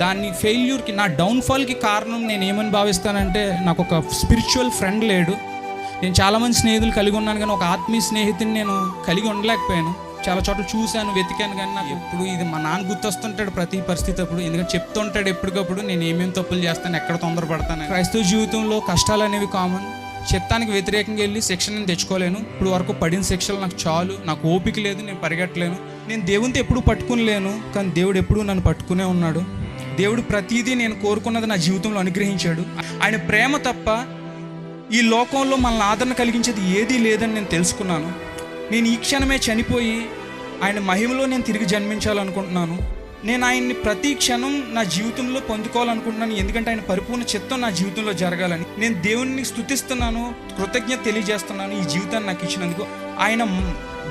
దాన్ని ఫెయిల్యూర్కి, నా డౌన్ఫాల్కి కారణం నేను ఏమని భావిస్తానంటే, నాకు ఒక స్పిరిచువల్ ఫ్రెండ్ లేడు. నేను చాలామంది స్నేహితులు కలిగి ఉన్నాను, కానీ ఒక ఆత్మీయ స్నేహితుని నేను కలిగి ఉండలేకపోయాను. చాలా చోట్ల చూశాను, వెతికాను, కానీ నాకు ఎప్పుడు ఇది మా నాన్న గుర్తొస్తుంటాడు ప్రతి పరిస్థితి అప్పుడు. ఎందుకంటే చెప్తుంటాడు ఎప్పటికప్పుడు నేను ఏమేమి తప్పులు చేస్తాను, ఎక్కడ తొందరపడతాను. క్రైస్తవ జీవితంలో కష్టాలు అనేవి కామన్. చిత్తానికి వ్యతిరేకంగా వెళ్ళి శిక్షణ తెచ్చుకోలేను. ఇప్పుడు వరకు పడిన శిక్షలు నాకు చాలు, నాకు ఓపిక లేదు, నేను పరిగెట్టలేను. నేను దేవునితో ఎప్పుడు పట్టుకునిలేను, కానీ దేవుడు ఎప్పుడూ నన్ను పట్టుకునే ఉన్నాడు. దేవుడు ప్రతిదీ నేను కోరుకున్నది నా జీవితంలో అనుగ్రహించాడు. ఆయన ప్రేమ తప్ప ఈ లోకంలో మనల్ని ఆదరణ కలిగించేది ఏదీ లేదని నేను తెలుసుకున్నాను. నేను ఈ క్షణమే చనిపోయి ఆయన మహిమలో నేను తిరిగి జన్మించాలనుకుంటున్నాను. నేను ఆయన్ని ప్రతి క్షణం నా జీవితంలో పొందుకోవాలనుకుంటున్నాను. ఎందుకంటే ఆయన పరిపూర్ణ చిత్తం నా జీవితంలో జరగాలని నేను దేవుణ్ణి స్తుతిస్తున్నాను, కృతజ్ఞత తెలియజేస్తున్నాను ఈ జీవితాన్ని నాకు ఇచ్చినందుకు. ఆయన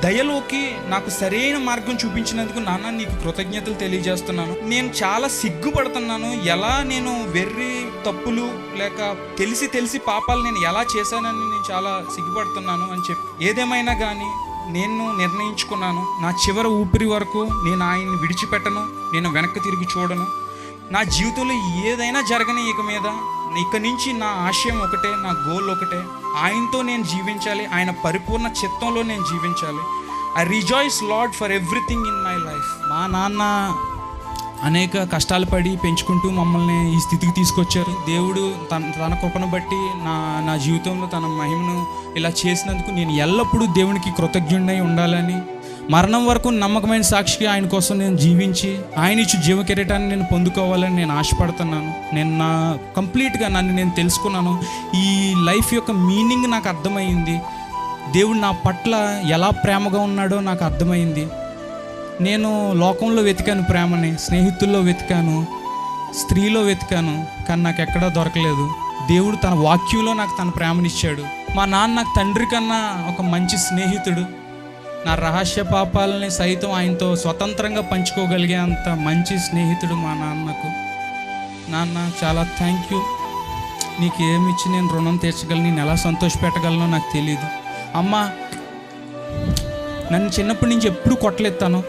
దయలోకి నాకు సరైన మార్గం చూపించినందుకు నాన్న నీకు కృతజ్ఞతలు తెలియజేస్తున్నాను. నేను చాలా సిగ్గుపడుతున్నాను, ఎలా నేను వెర్రి తప్పులు లేక తెలిసి పాపాలు నేను ఎలా చేశానని నేను చాలా సిగ్గుపడుతున్నాను అని చెప్పి, ఏదేమైనా కానీ నేను నిర్ణయించుకున్నాను, నా చివరి ఊపిరి వరకు నేను ఆయన్ని విడిచిపెట్టను, నేను వెనక్కి తిరిగి చూడను. నా జీవితంలో ఏదైనా జరగని ఇక నుంచి నా ఆశయం ఒకటే, నా గోల్ ఒకటే, ఆయనతో నేను జీవించాలి, ఆయన పరిపూర్ణ చిత్తంలో నేను జీవించాలి. I rejoice lord for everything in my life. మా నాన్న అనేక కష్టాలు పడి పెంచుకుంటూ మమ్మల్ని ఈ స్థితికి తీసుకొచ్చారు. దేవుడు తన కృపను బట్టి నా జీవితంలో తన మహిమను ఇలా చేసినందుకు నేను ఎల్లప్పుడూ దేవునికి కృతజ్ఞుడినై ఉండాలని, మరణం వరకు నమ్మకమైన సాక్షిగా ఆయన కోసం నేను జీవించి ఆయన ఇచ్చి జీవ కిరీటాన్ని నేను పొందుకోవాలని నేను ఆశపడుతున్నాను. నేను కంప్లీట్గా నన్ను నేను తెలుసుకున్నాను. ఈ లైఫ్ యొక్క మీనింగ్ నాకు అర్థమైంది. దేవుడు నా పట్ల ఎలా ప్రేమగా ఉన్నాడో నాకు అర్థమైంది. నేను లోకంలో వెతికాను ప్రేమని, స్నేహితుల్లో వెతికాను, స్త్రీలో వెతికాను, కానీ నాకు ఎక్కడా దొరకలేదు. దేవుడు తన వాక్యంలో నాకు తన ప్రేమనిచ్చాడు. మా నాన్న నాకు తండ్రి కన్నా ఒక మంచి స్నేహితుడు. నా రహస్య పాపాలని సైతం ఆయనతో స్వతంత్రంగా పంచుకోగలిగే అంత మంచి స్నేహితుడు మా నాన్నకు. నాన్న చాలా థ్యాంక్ యూ. నీకు ఏమిచ్చి నేను రుణం తీర్చగలను, నేను ఎలా సంతోషపెట్టగలనో నాకు తెలియదు. అమ్మ, నన్ను చిన్నప్పటి నుంచి ఎప్పుడు కొట్టలేస్తాను,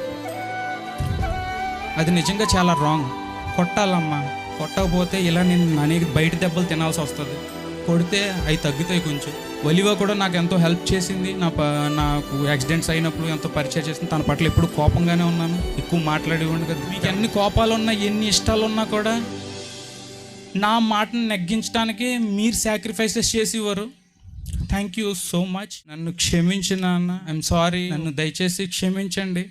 అది నిజంగా చాలా రాంగ్. కొట్టాలమ్మా, కొట్టకపోతే ఇలా నేను అనేక బయట దెబ్బలు తినాల్సి వస్తుంది. కొడితే అవి తగ్గుతాయి కొంచెం. ఒలివ కూడా నాకు ఎంతో హెల్ప్ చేసింది. నాకు యాక్సిడెంట్స్ అయినప్పుడు ఎంతో పరిచయం చేసింది. తన పట్ల ఎప్పుడు కోపంగానే ఉన్నాను, ఎక్కువ మాట్లాడేవాడిని కదా. మీకు ఎన్ని కోపాలు ఉన్నా, ఎన్ని ఇష్టాలు ఉన్నా కూడా నా మాటను నెగ్గించడానికి మీరు సాక్రిఫైసెస్ చేసేవారు. Thank you so much. నన్ను క్షమించిన అన్న, ఐఎమ్ సారీ. నన్ను దయచేసి క్షమించండి.